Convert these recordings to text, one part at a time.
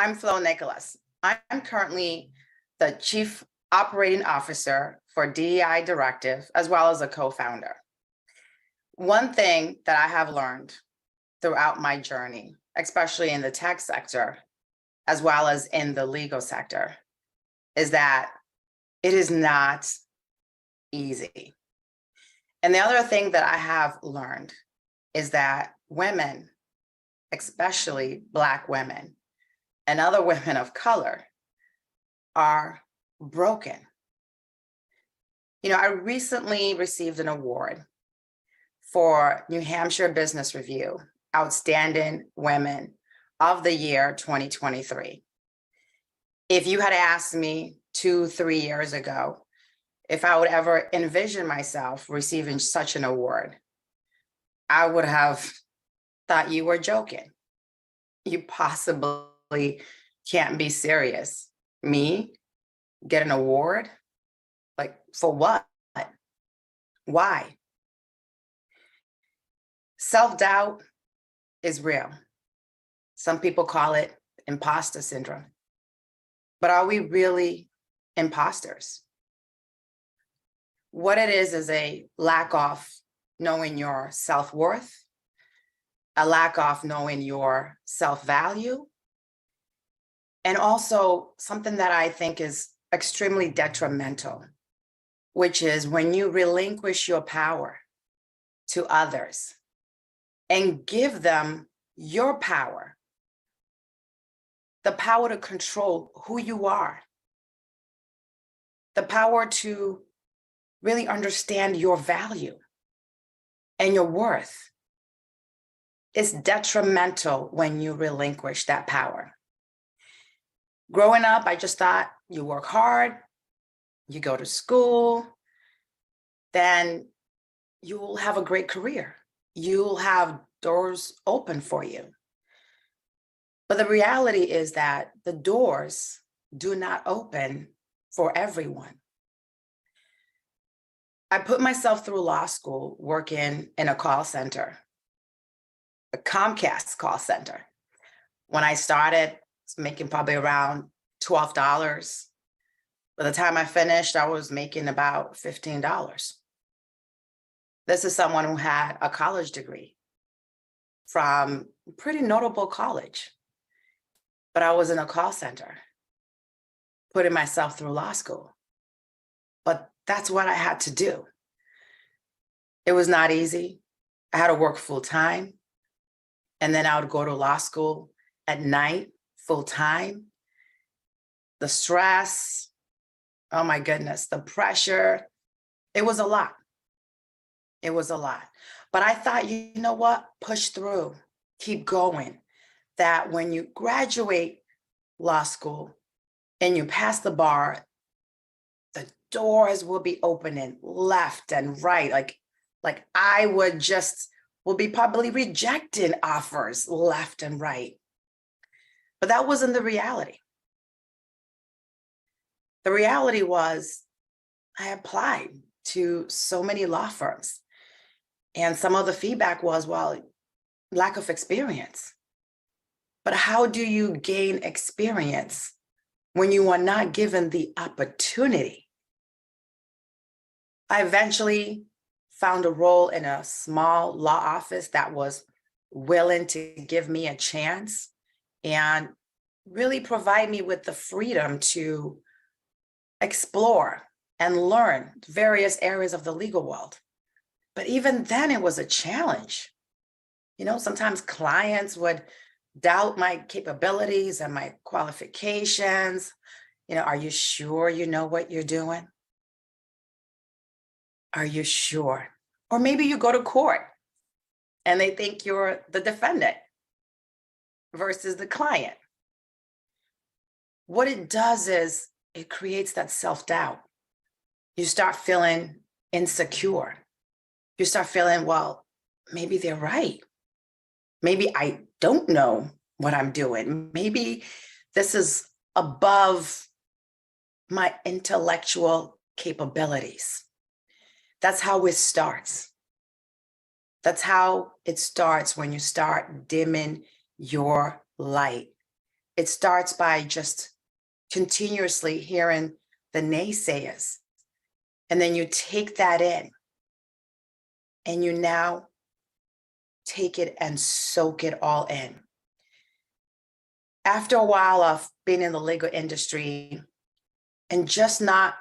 I'm Flo Nicholas. I'm currently the Chief Operating Officer for DEI Directive, as well as a co-founder. One thing that I have learned throughout my journey, especially in the tech sector, as well as in the legal sector, is that it is not easy. And the other thing that I have learned is that women, especially Black women and other women of color, are broken. I recently received an award for New Hampshire Business Review, Outstanding Women of the Year 2023. If you had asked me 2-3 years ago if I would ever envision myself receiving such an award, I would have thought you were joking. You possibly can't be serious. Me get an award? Like, for what? Why? Self-doubt is real. Some people call it imposter syndrome. But are we really imposters? What it is a lack of knowing your self-worth, a lack of knowing your self-value, and also something that I think is extremely detrimental, which is when you relinquish your power to others and give them your power, the power to control who you are, the power to really understand your value and your worth. It's detrimental when you relinquish that power. Growing up, I just thought you work hard, you go to school, then you'll have a great career. You'll have doors open for you. But the reality is that the doors do not open for everyone. I put myself through law school working in a call center, a Comcast call center. When I started, I was making probably around $12. By the time I finished, I was making about $15. This is someone who had a college degree from a pretty notable college, but I was in a call center, putting myself through law school. But that's what I had to do. It was not easy. I had to work full time, and then I would go to law school at night, full time. The stress, oh my goodness, the pressure, it was a lot. It was a lot. But I thought, you know what? Push through, keep going. That when you graduate law school and you pass the bar, the doors will be opening left and right. Like I will be probably rejecting offers left and right. But that wasn't the reality. The reality was I applied to so many law firms, and some of the feedback was, well, lack of experience. But how do you gain experience when you are not given the opportunity? I eventually found a role in a small law office that was willing to give me a chance and really provide me with the freedom to explore and learn various areas of the legal world. But even then, it was a challenge. Sometimes clients would doubt my capabilities and my qualifications. Are you sure you know what you're doing? Are you sure? Or maybe you go to court and they think you're the defendant versus the client. What it does is it creates that self-doubt. You start feeling insecure. You start feeling, well, maybe they're right. Maybe I don't know what I'm doing. Maybe this is above my intellectual capabilities. That's how it starts. That's how it starts when you start dimming your light it starts by just continuously hearing the naysayers. And then you take that in and you now take it and soak it all in. After a while of being in the legal industry and just not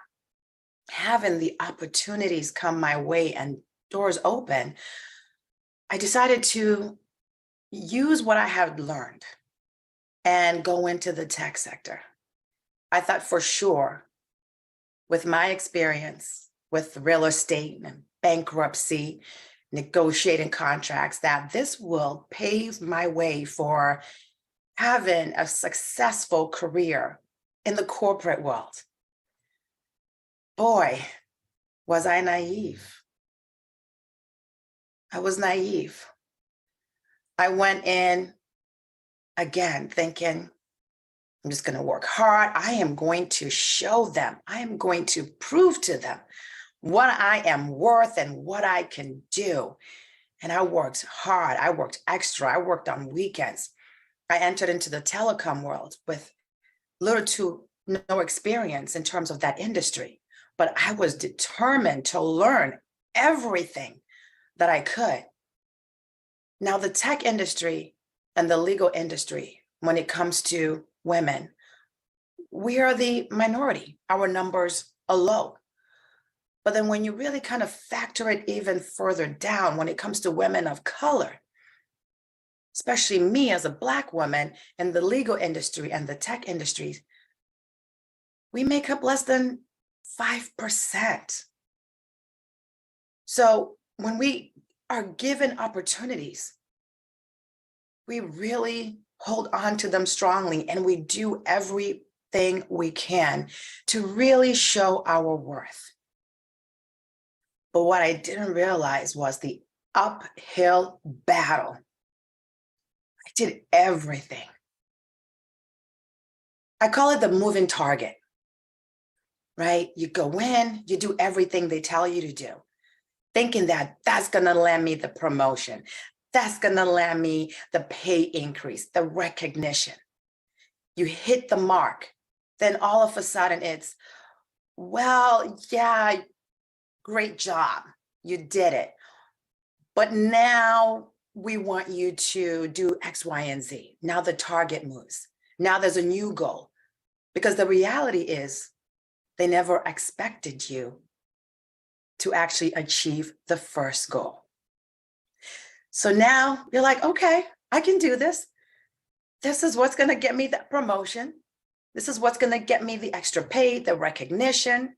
having the opportunities come my way and doors open, I decided to use what I had learned and go into the tech sector. I thought for sure, with my experience with real estate and bankruptcy, negotiating contracts, that this will pave my way for having a successful career in the corporate world. Boy, was I naive. I was naive. I went in again thinking, I'm just going to work hard. I am going to show them. I am going to prove to them what I am worth and what I can do. And I worked hard. I worked extra. I worked on weekends. I entered into the telecom world with little to no experience in terms of that industry. But I was determined to learn everything that I could. Now, the tech industry and the legal industry, when it comes to women, we are the minority. Our numbers are low. But then when you really kind of factor it even further down, when it comes to women of color, especially me as a Black woman in the legal industry and the tech industries, we make up less than 5%. So when we are given opportunities, we really hold on to them strongly and we do everything we can to really show our worth. But what I didn't realize was the uphill battle. I did everything. I call it the moving target, right? You go in, you do everything they tell you to do, thinking that that's going to land me the promotion. That's going to land me the pay increase, the recognition. You hit the mark. Then all of a sudden it's, well, yeah, great job. You did it. But now we want you to do X, Y, and Z. Now the target moves. Now there's a new goal. Because the reality is they never expected you to actually achieve the first goal. So now you're like, okay, I can do this. This is what's going to get me that promotion. This is what's going to get me the extra pay, the recognition.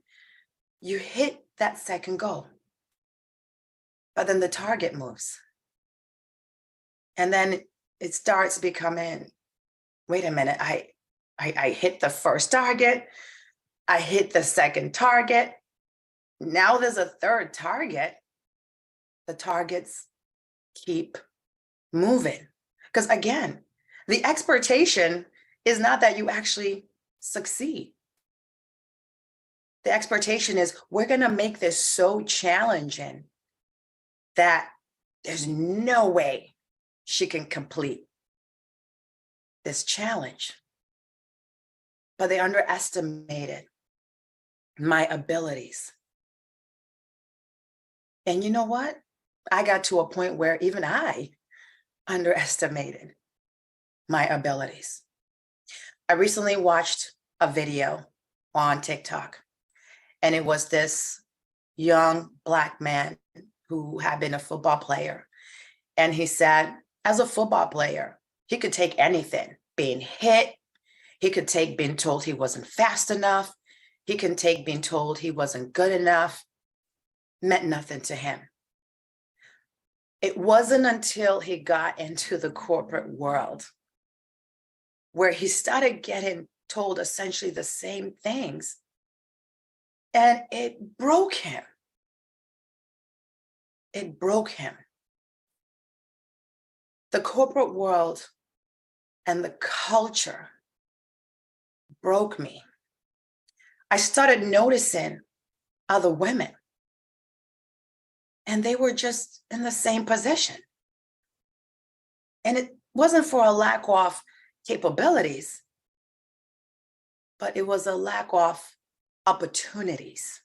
You hit that second goal. But then the target moves. And then it starts becoming, wait a minute, I hit the first target. I hit the second target. Now there's a third target. The targets keep moving. Because again, the expectation is not that you actually succeed. The expectation is we're going to make this so challenging that there's no way she can complete this challenge. But they underestimated my abilities. And you know what? I got to a point where even I underestimated my abilities. I recently watched a video on TikTok, and it was this young Black man who had been a football player. And he said, as a football player, he could take anything, being hit. He could take being told he wasn't fast enough. He can take being told he wasn't good enough. Meant nothing to him. It wasn't until he got into the corporate world where he started getting told essentially the same things. And it broke him. It broke him. The corporate world and the culture broke me. I started noticing other women, and they were just in the same position. And it wasn't for a lack of capabilities. but it was a lack of opportunities.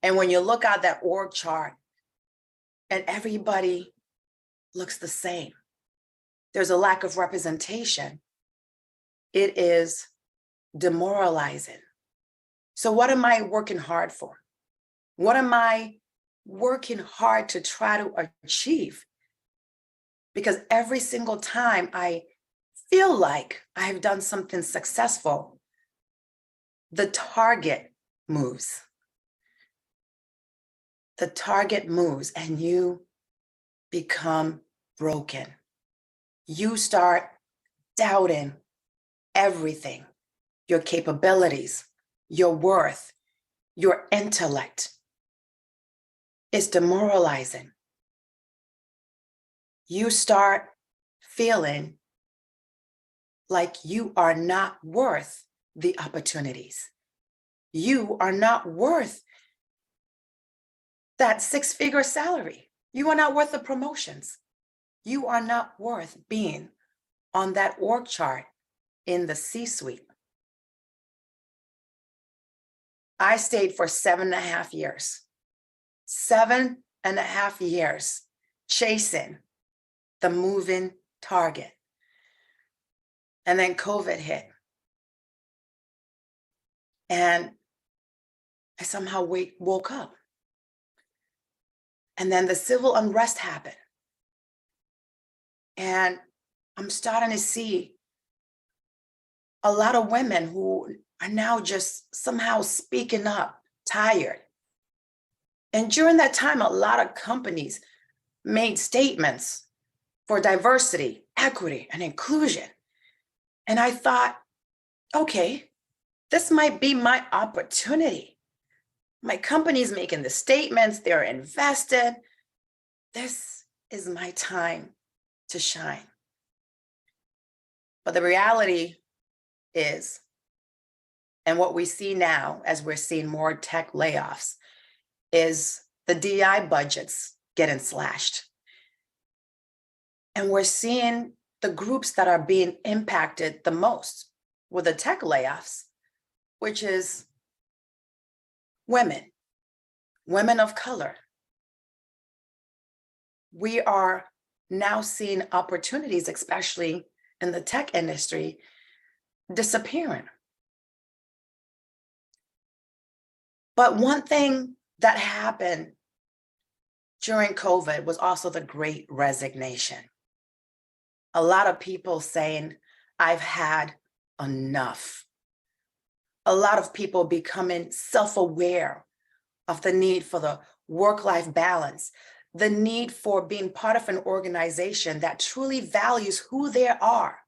And when you look at that org chart and everybody looks the same, there's a lack of representation. It is demoralizing. So what am I working hard for? What am I working hard to try to achieve? Because every single time I feel like I have done something successful, the target moves. The target moves and you become broken. You start doubting everything, your capabilities, your worth, your intellect. It's demoralizing. You start feeling like you are not worth the opportunities. You are not worth that six-figure salary. You are not worth the promotions. You are not worth being on that org chart in the C-suite. I stayed for 7.5 years. 7.5 years chasing the moving target. And then COVID hit. And I somehow woke up. And then the civil unrest happened. And I'm starting to see a lot of women who are now just somehow speaking up, tired. And during that time, a lot of companies made statements for diversity, equity, and inclusion. And I thought, okay, this might be my opportunity. My company's making the statements, they're invested. This is my time to shine. But the reality is, and what we see now as we're seeing more tech layoffs, is the DI budgets getting slashed. And we're seeing the groups that are being impacted the most with the tech layoffs, which is women of color. We are now seeing opportunities, especially in the tech industry, disappearing. But one thing that happened during COVID was also the Great Resignation. A lot of people saying, I've had enough. A lot of people becoming self-aware of the need for the work-life balance, the need for being part of an organization that truly values who they are,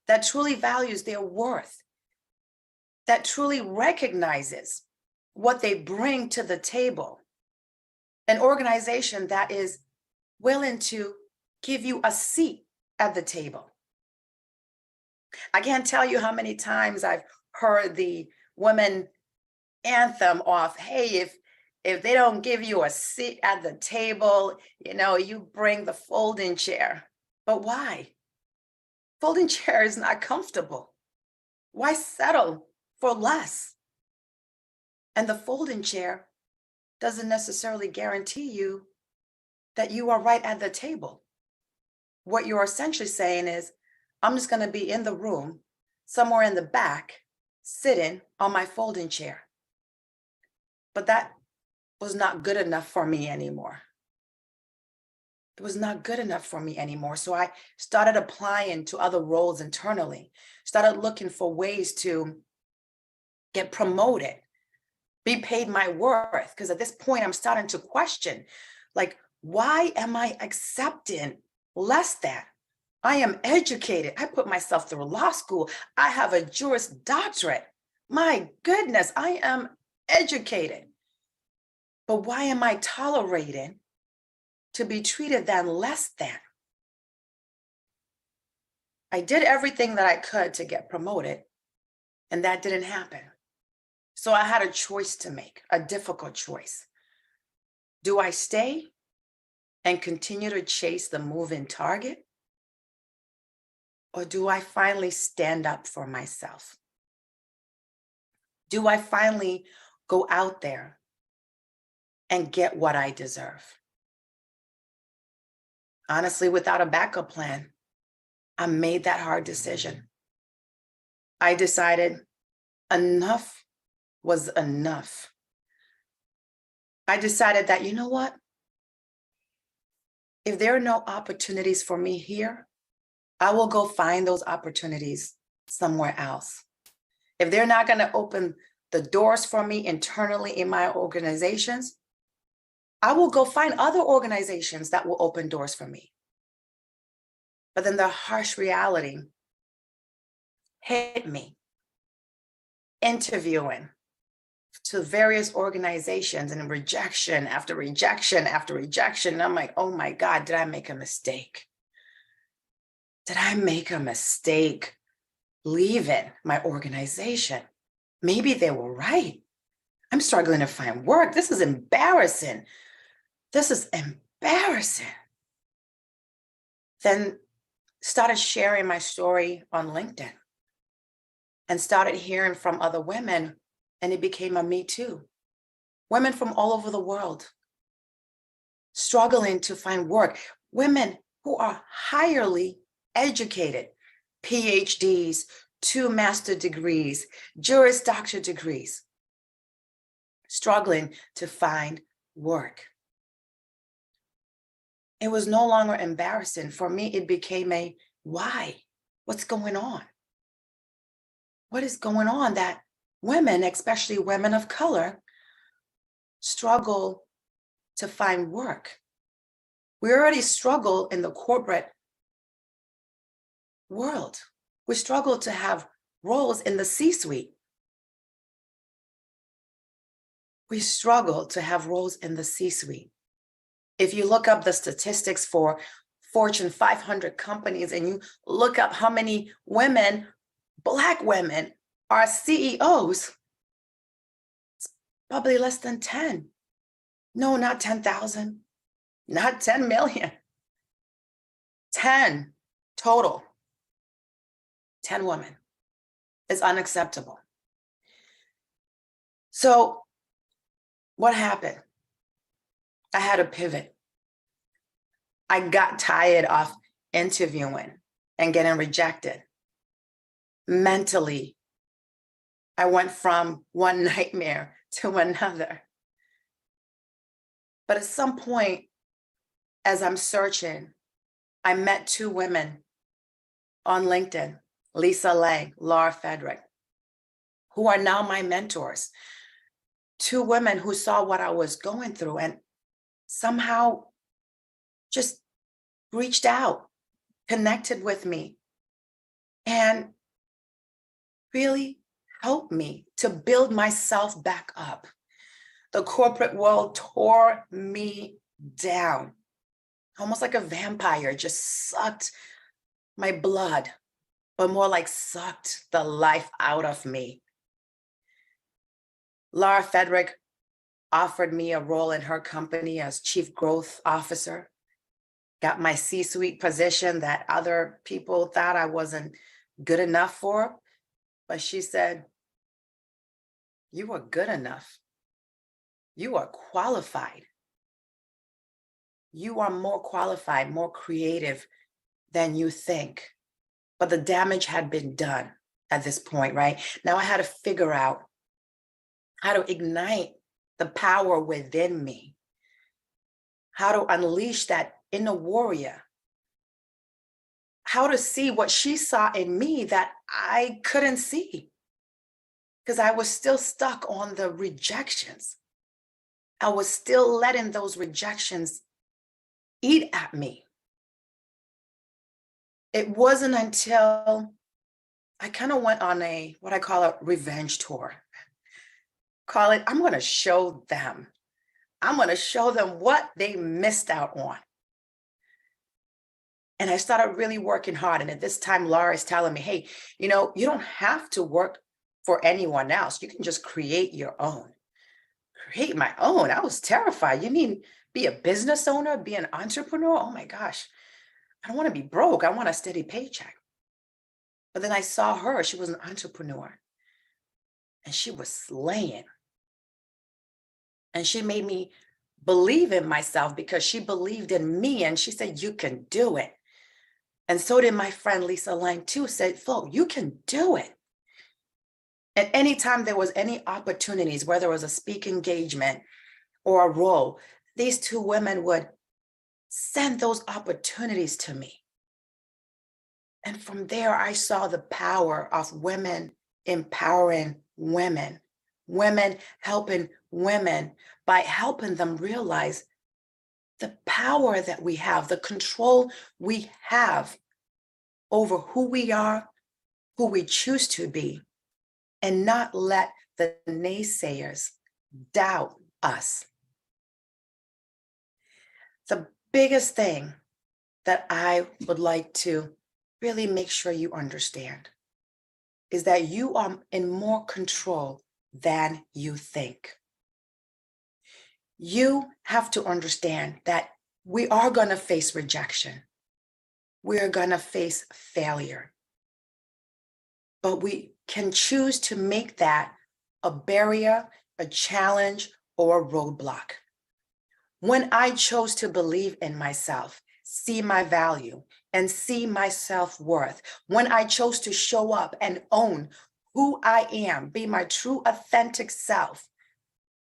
that truly values their worth, that truly recognizes what they bring to the table. An organization that is willing to give you a seat at the table. I can't tell you how many times I've heard the women anthem of, hey, if they don't give you a seat at the table, you bring the folding chair. But why? Folding chair is not comfortable. Why settle for less? And the folding chair doesn't necessarily guarantee you that you are right at the table. What you're essentially saying is, I'm just going to be in the room, somewhere in the back, sitting on my folding chair. But that was not good enough for me anymore. It was not good enough for me anymore. So I started applying to other roles internally, started looking for ways to get promoted, be paid my worth. Because at this point, I'm starting to question, like, why am I accepting less than? I am educated. I put myself through law school. I have a Juris Doctorate. My goodness, I am educated. But why am I tolerating to be treated than less than? I did everything that I could to get promoted, and that didn't happen. So I had a choice to make, a difficult choice. Do I stay and continue to chase the moving target? Or do I finally stand up for myself? Do I finally go out there and get what I deserve? Honestly, without a backup plan, I made that hard decision. I decided enough was enough. I decided that, you know what? If there are no opportunities for me here, I will go find those opportunities somewhere else. If they're not going to open the doors for me internally in my organizations, I will go find other organizations that will open doors for me. But then the harsh reality hit me, interviewing to various organizations and rejection after rejection after rejection. And I'm like, oh my God, did I make a mistake? Did I make a mistake leaving my organization? Maybe they were right. I'm struggling to find work. This is embarrassing. This is embarrassing. Then started sharing my story on LinkedIn and started hearing from other women, and it became a Me Too. Women from all over the world struggling to find work. Women who are highly educated, PhDs, 2 master degrees, Juris Doctor degrees, struggling to find work. It was no longer embarrassing. For me, it became a why? What's going on? What is going on that women, especially women of color, struggle to find work? We already struggle in the corporate world. We struggle to have roles in the C-suite. We struggle to have roles in the C-suite. If you look up the statistics for Fortune 500 companies and you look up how many women, Black women, are CEOs, it's probably less than 10. No, not 10,000, not 10 million. 10 total. 10 women is unacceptable. So what happened? I had to pivot. I got tired of interviewing and getting rejected. Mentally, I went from one nightmare to another. But at some point, as I'm searching, I met 2 women on LinkedIn, Lisa Lang, Laura Frederick, who are now my mentors. 2 women who saw what I was going through and somehow just reached out, connected with me, and really helped me to build myself back up. The corporate world tore me down, almost like a vampire, just sucked my blood, but more like sucked the life out of me. Laura Frederick offered me a role in her company as Chief Growth Officer, got my C-suite position that other people thought I wasn't good enough for. But she said, you are good enough. You are qualified. You are more qualified, more creative than you think. But the damage had been done at this point, right? Now I had to figure out how to ignite the power within me, how to unleash that inner warrior, how to see what she saw in me that I couldn't see because I was still stuck on the rejections. I was still letting those rejections eat at me. It wasn't until I kind of went on what I call a revenge tour. Call it, I'm going to show them. I'm going to show them what they missed out on. And I started really working hard. And at this time, Laura is telling me, hey, you don't have to work for anyone else. You can just create your own. Create my own. I was terrified. You mean be a business owner, be an entrepreneur? Oh my gosh. I don't want to be broke. I want a steady paycheck. But then I saw her. She was an entrepreneur. and she was slaying. And she made me believe in myself because she believed in me, and she said, you can do it. And so did my friend Lisa Lang too, said, Flo, you can do it. And anytime there was any opportunities, whether it was a speaking engagement or a role, these two women would send those opportunities to me. And from there, I saw the power of women empowering women, women helping women by helping them realize the power that we have, the control we have over who we are, who we choose to be, and not let the naysayers doubt us. The biggest thing that I would like to really make sure you understand is that you are in more control than you think. You have to understand that we are going to face rejection. We are going to face failure. But we can choose to make that a barrier, a challenge, or a roadblock. When I chose to believe in myself, see my value, and see my self-worth, when I chose to show up and own who I am, be my true authentic self,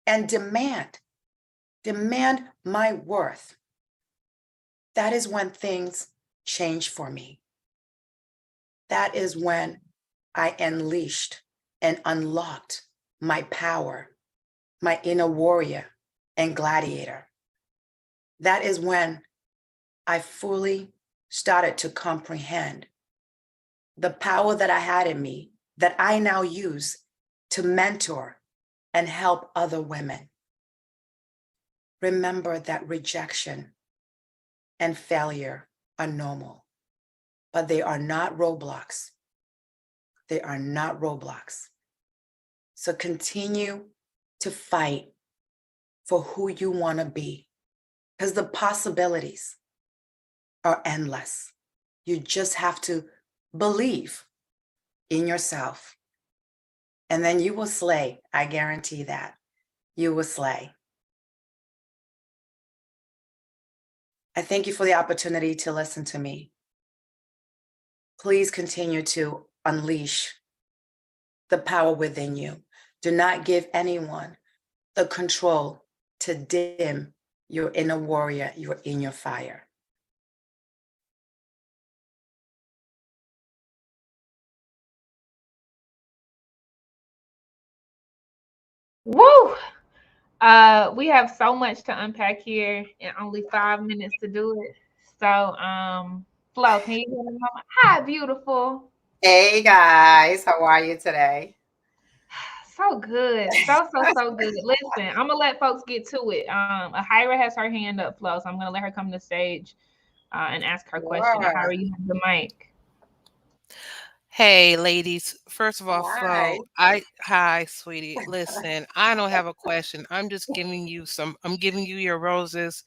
and demand my worth, that is when things change for me. That is when I unleashed and unlocked my power, my inner warrior and gladiator. That is when I fully started to comprehend the power that I had in me that I now use to mentor and help other women. Remember that rejection and failure are normal, but they are not roadblocks. They are not roadblocks. So continue to fight for who you want to be, because the possibilities are endless. You just have to believe in yourself, and then you will slay. I guarantee that. You will slay. I thank you for the opportunity to listen to me. Please continue to unleash the power within you. Do not give anyone the control to dim your inner warrior, your inner fire. Woo! We have so much to unpack here in only 5 minutes to do it. So, Flo, can you hear me? Hi, beautiful. Hey guys, how are you today? So good. So good. Listen, I'm gonna let folks get to it. Ahira has her hand up, Flo, so I'm gonna let her come to the stage and ask her question. Sure. Ahira, you have the mic. Hey, ladies. First of all, Hi. Flo, hi, sweetie. Listen, I don't have a question. I'm giving you your roses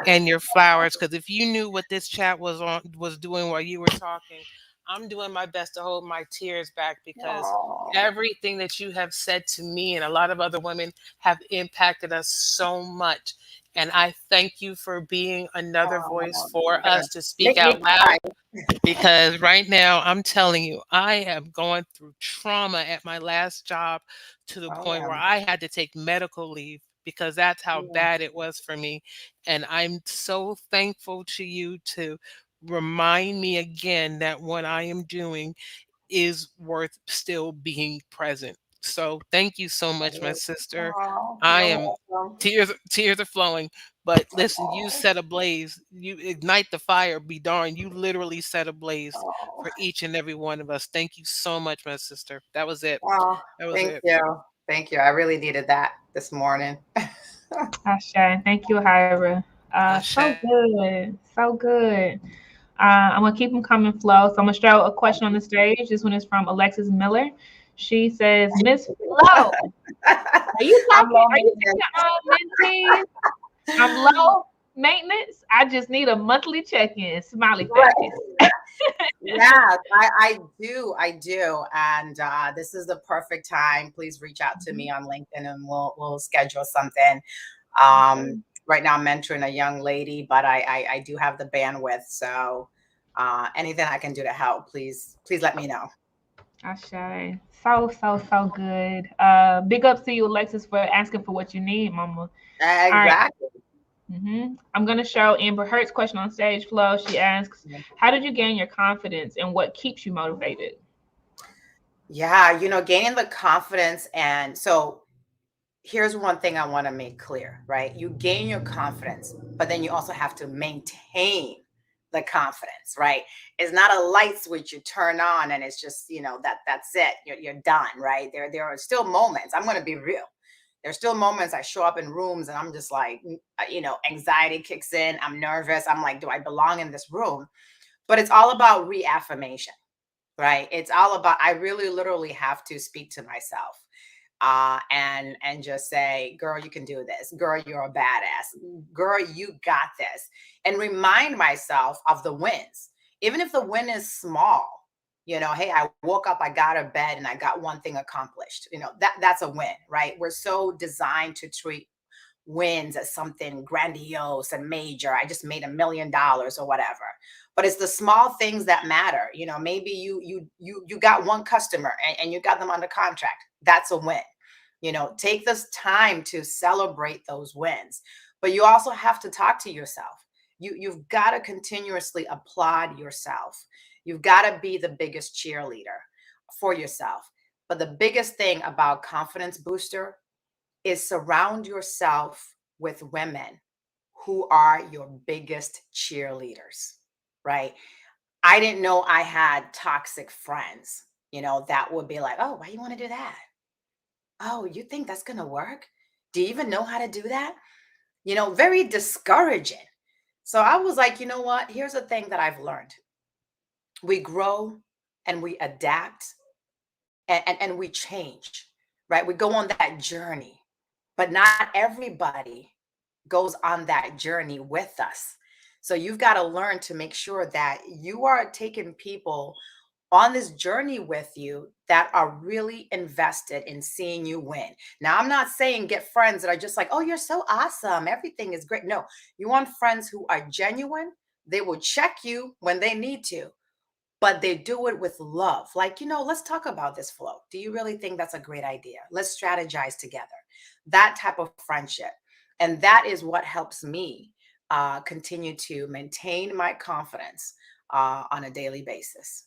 and your flowers because if you knew what this chat was doing while you were talking, I'm doing my best to hold my tears back because Oh, everything that you have said to me and a lot of other women have impacted us so much. And I thank you for being another voice you're for gonna us to speak make me out loud cry. because right now I'm telling you, I am going through trauma at my last job to the Oh point yeah. where I had to take medical leave because that's how Yeah. bad it was for me. And I'm so thankful to you to remind me again that what I am doing is worth still being present. So thank you so much, my sister. Oh, I you're am welcome. tears are flowing. But listen, you Oh, set a blaze. You ignite the fire, be darned. You literally set a blaze oh, for each and every one of us. Thank you so much, my sister. That was it. oh, That was thank it. you. Thank you. I really needed that this morning. Ashe. Thank you, Ahira. So Ashe. good. So good. I'm gonna keep them coming, Flo. So I'm gonna show a question on the stage. This one is from Alexis Miller. She says, Miss Flo, are you I'm talking? low Are you maintenance. talking mentees? I'm low maintenance. I just need a monthly check-in. Smiley Right. face. Yes, I do. And this is the perfect time. Please reach out to me on LinkedIn and we'll schedule something. Okay. Right now I'm mentoring a young lady, but I do have the bandwidth. So anything I can do to help, please let me know. Ashay. So good. Big ups to you, Alexis, for asking for what you need, mama. All right. Exactly. I'm going to show Amber Hertz question on stage flow. She asks, how did you gain your confidence and what keeps you motivated? Yeah, gaining the confidence. And so here's one thing I want to make clear, right? You gain your confidence, but then you also have to maintain the confidence, right? It's not a light switch you turn on and it's just, that's it. You're done, right? There are still moments. I'm going to be real. There's still moments I show up in rooms and I'm just like, anxiety kicks in. I'm nervous. I'm like, do I belong in this room? But it's all about reaffirmation, right? It's all about, I really literally have to speak to myself and just say, girl, you can do this. Girl, you're a badass. Girl, you got this. And remind myself of the wins. Even if the win is small, hey, I woke up, I got out of bed and I got one thing accomplished. That's a win, right? We're so designed to treat wins as something grandiose and major. I just made $1 million or whatever. But it's the small things that matter. Maybe you got one customer and you got them under contract. That's a win. Take this time to celebrate those wins. But you also have to talk to yourself. You've got to continuously applaud yourself. You've got to be the biggest cheerleader for yourself. But the biggest thing about confidence booster is surround yourself with women who are your biggest cheerleaders, right? I didn't know I had toxic friends, that would be like, oh, why you want to do that? Oh, you think that's going to work? Do you even know how to do that? Very discouraging. So I was like, you know what? Here's the thing that I've learned. We grow and we adapt and we change, right? We go on that journey, but not everybody goes on that journey with us. So you've got to learn to make sure that you are taking people on this journey with you that are really invested in seeing you win. Now, I'm not saying get friends that are just like, oh, you're so awesome. Everything is great. No, you want friends who are genuine. They will check you when they need to, but they do it with love. Like, let's talk about this flow. Do you really think that's a great idea? Let's strategize together. That type of friendship. And that is what helps me continue to maintain my confidence on a daily basis.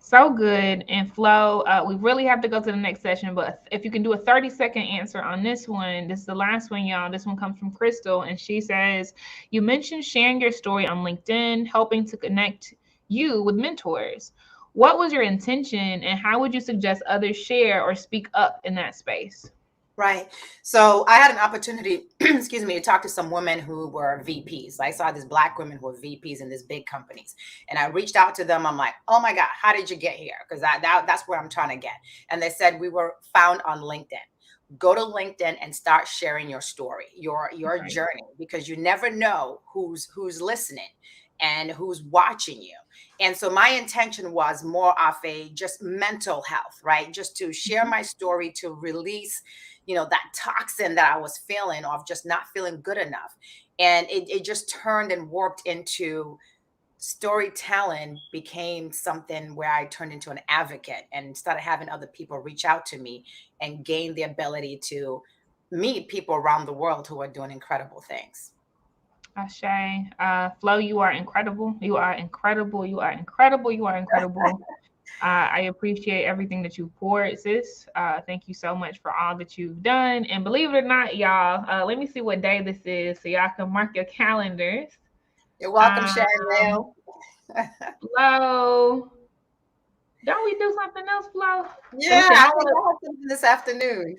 So good. And Flo, we really have to go to the next session, but if you can do a 30-second answer on this one, this is the last one, y'all. This one comes from Crystal, and she says, you mentioned sharing your story on LinkedIn, helping to connect you with mentors. What was your intention, and how would you suggest others share or speak up in that space? Right. So I had an opportunity, excuse me, to talk to some women who were VPs. I saw these Black women who were VPs in these big companies. And I reached out to them. I'm like, oh my God, how did you get here? Because that's where I'm trying to get. And they said, we were found on LinkedIn. Go to LinkedIn and start sharing your story, your Right. journey, because you never know who's listening and who's watching you. And so my intention was more of a just mental health, right? Just to share my story, to release that toxin that I was feeling of just not feeling good enough. And it just turned and warped into storytelling, became something where I turned into an advocate and started having other people reach out to me and gain the ability to meet people around the world who are doing incredible things. Ashay. Flo, you are incredible. You are incredible. You are incredible. You are incredible. I appreciate everything that you poured, sis. Thank you so much for all that you've done. And believe it or not, y'all, let me see what day this is so y'all can mark your calendars. You're welcome, Um, Chanel. Flo, don't we do something else, Flo? Yeah, I think I have something this afternoon.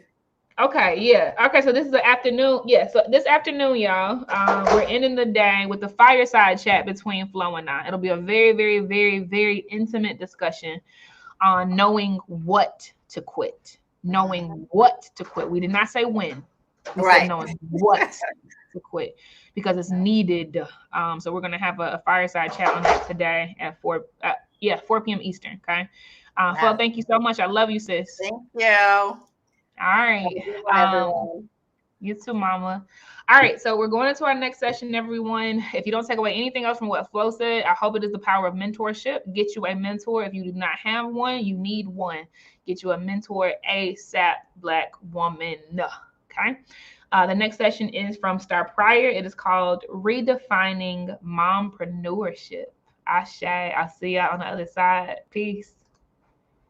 Okay, yeah. Okay, so this is the afternoon. Yeah, so this afternoon, y'all, we're ending the day with the fireside chat between Flo and I. It'll be a very, very, very, very intimate discussion on knowing what to quit. Knowing what to quit. We did not say when. instead of Right. knowing what to quit, because it's needed. So we're gonna have a fireside chat on that today at 4 p.m. Eastern. Okay. Flo, Yeah. thank you so much. I love you, sis. Thank you. All Have right. a good one, everyone. You too, mama. All right, so we're going into our next session, everyone. If you don't take away anything else from what Flo said, I hope it is the power of mentorship. Get you a mentor. If you do not have one, you need one. Get you a mentor ASAP, Black woman. Okay. The next session is from Star Pryor. It is called Redefining Mompreneurship. I'll see y'all on the other side. Peace.